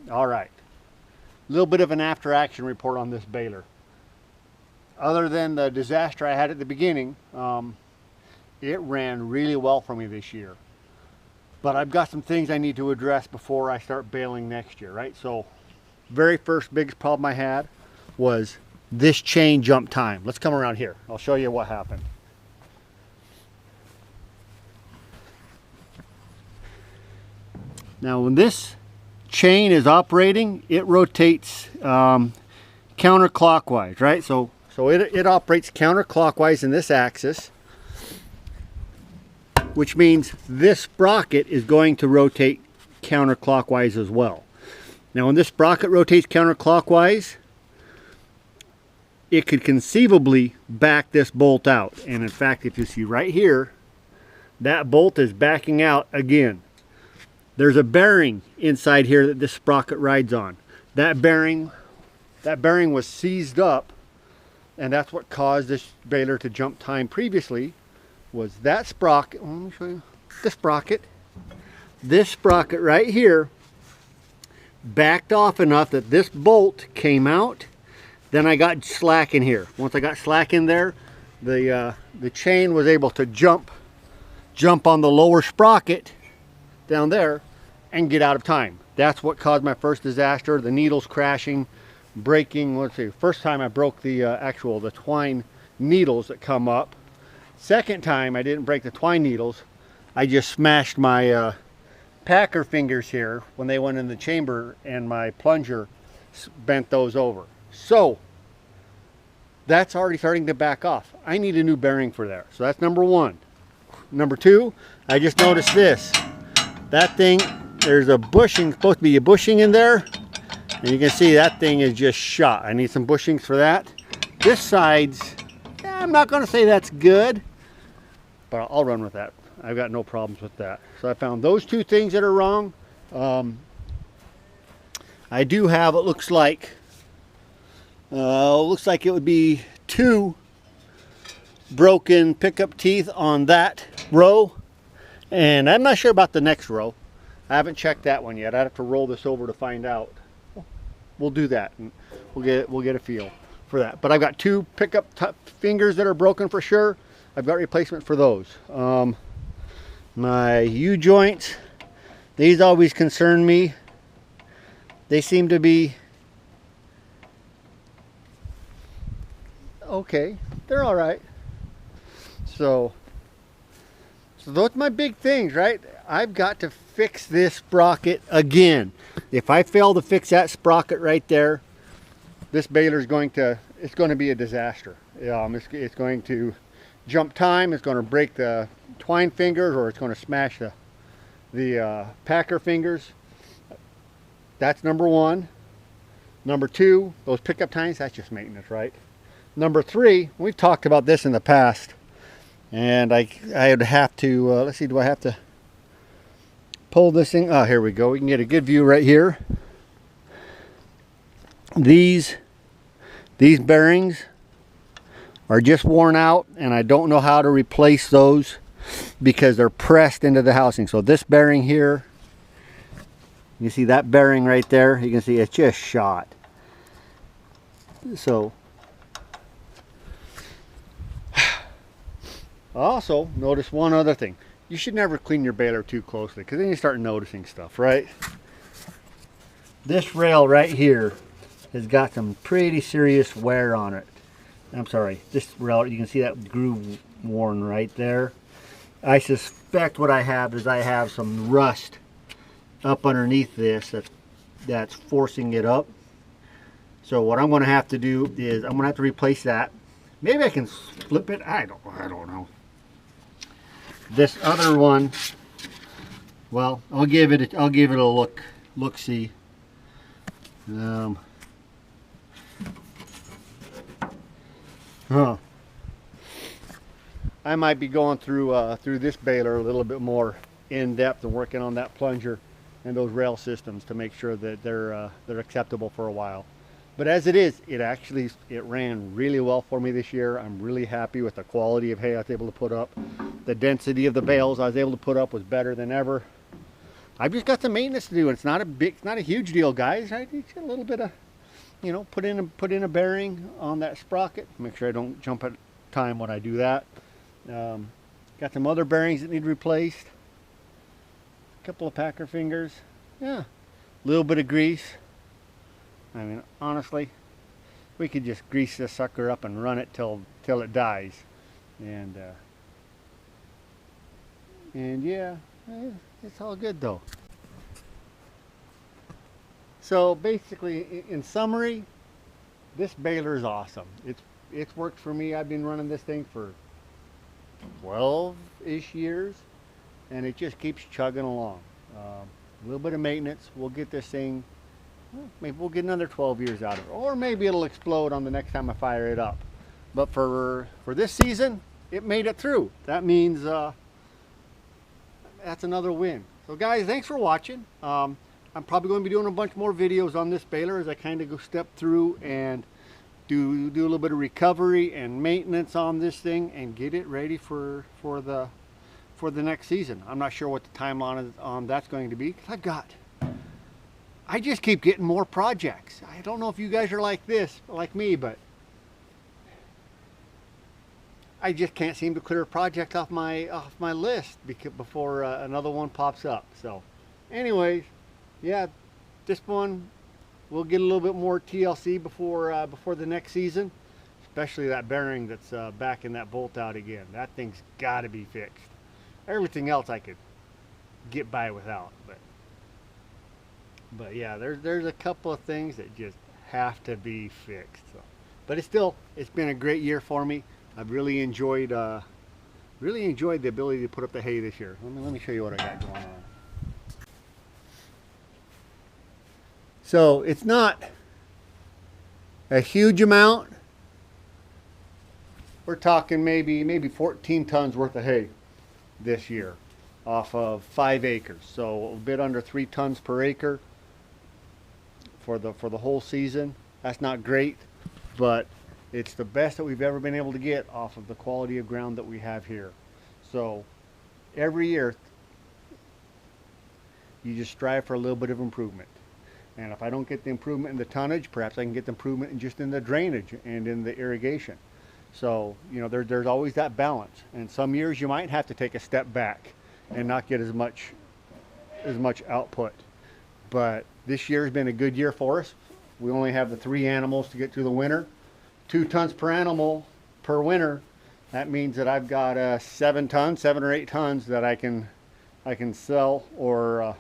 All right, a little bit of an after action report on this baler. Other than the disaster I had at the beginning, it ran really well for me this year. But I've got some things I need to address before I start baling next year, right? So, very first biggest problem I had was this chain jump time. Let's come around here. I'll show you what happened. Now, when this chain is operating, it rotates counterclockwise, right? So it operates counterclockwise in this axis, which means this sprocket is going to rotate counterclockwise as well. Now, when this sprocket rotates counterclockwise, it could conceivably back this bolt out. And in fact, if you see right here, that bolt is backing out again. There's a bearing inside here that this sprocket rides on. That bearing was seized up, and that's what caused this baler to jump time previously, was that sprocket. Let me show you the sprocket. This sprocket right here backed off enough that this bolt came out. Then I got slack in here. Once I got slack in there, the chain was able to jump on the lower sprocket down there and get out of time. That's what caused my first disaster. The needles crashing, breaking. Let's see, first time I broke the twine needles that come up. Second time I didn't break the twine needles. I just smashed my packer fingers here when they went in the chamber, and my plunger bent those over. So that's already starting to back off. I need a new bearing for there. So that's number one. Number two, I just noticed this. That thing, there's a bushing, supposed to be a bushing in there. And you can see that thing is just shot. I need some bushings for that. This side's, I'm not going to say that's good, but I'll run with that. I've got no problems with that. So I found those two things that are wrong. I do have, it looks like it would be 2 broken pickup teeth on that row, and I'm not sure about the next row. I haven't checked that one yet. I'd have to roll this over to find out. We'll do that, and we'll get a feel for that. But I've got 2 pickup fingers that are broken for sure. I've got replacement for those. My U-joints, these always concern me. They seem to be okay. They're all right. So those are my big things, right? I've got to fix this sprocket again. If I fail to fix that sprocket right there, this baler is going to be a disaster. It's going to jump time. It's going to break the twine fingers, or it's going to smash the packer fingers. That's number one. Number two, those pickup tines, that's just maintenance, right? Number three, we've talked about this in the past, and I would have to, let's see, do I have to pull this thing? Oh, here we go. We can get a good view right here. These bearings are just worn out, and I don't know how to replace those because they're pressed into the housing. So this bearing here, you see that bearing right there, you can see it's just shot. So also notice one other thing. You should never clean your baler too closely, because then you start noticing stuff, right? This rail right here has got some pretty serious wear on it. I'm sorry, this rail, you can see that groove worn right there. I suspect what I have is I have some rust up underneath this that's forcing it up. So what I'm going to have to do is I'm going to have to replace that. Maybe I can flip it. I don't know. This other one, well, I'll give it a look see. I might be going through this baler a little bit more in depth and working on that plunger and those rail systems to make sure that they're acceptable for a while. But as it is, it ran really well for me this year. I'm really happy with the quality of hay I was able to put up. The density of the bales I was able to put up was better than ever. I've just got some maintenance to do. It's not a huge deal, guys. I need a little bit of, you know, put in a bearing on that sprocket. Make sure I don't jump at time when I do that. Got some other bearings that need replaced. A couple of packer fingers. Yeah, a little bit of grease. I mean, honestly, we could just grease this sucker up and run it till it dies. And yeah, it's all good though. So basically, in summary, this baler is awesome. It's worked for me. I've been running this thing for 12-ish years, and it just keeps chugging along. A little bit of maintenance, we'll get this thing, well, maybe we'll get another 12 years out of it, or maybe it'll explode on the next time I fire it up. But for this season, it made it through. That means that's another win. So guys, thanks for watching. I'm probably going to be doing a bunch more videos on this baler as I kind of go step through and do a little bit of recovery and maintenance on this thing and get it ready for the next season. I'm not sure what the timeline on that's going to be, because I just keep getting more projects. I don't know if you guys are like me, but I just can't seem to clear a project off my list before another one pops up. So anyways, yeah, this one we'll get a little bit more TLC before the next season, especially that bearing that's backing that bolt out again. That thing's got to be fixed. Everything else I could get by without, but yeah, there's a couple of things that just have to be fixed. So, but it's been a great year for me. I've really enjoyed the ability to put up the hay this year. Let me show you what I got going on. So it's not a huge amount. We're talking maybe 14 tons worth of hay this year off of 5 acres. So a bit under 3 tons per acre for the whole season. That's not great, but it's the best that we've ever been able to get off of the quality of ground that we have here. So every year you just strive for a little bit of improvement. And if I don't get the improvement in the tonnage, perhaps I can get the improvement just in the drainage and in the irrigation. So, you know, there's always that balance. And some years you might have to take a step back and not get as much output. But this year has been a good year for us. We only have the 3 animals to get through the winter. 2 tons per animal per winter. That means that I've got 7 or 8 tons that I can sell, or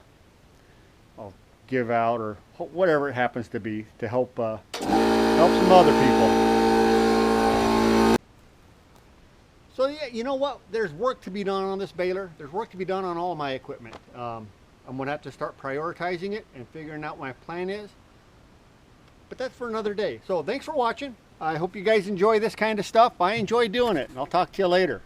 I'll give out, or whatever it happens to be, to help some other people. So yeah, you know what? There's work to be done on this baler. There's work to be done on all of my equipment. I'm going to have to start prioritizing it and figuring out what my plan is. But that's for another day. So thanks for watching. I hope you guys enjoy this kind of stuff. I enjoy doing it, and I'll talk to you later.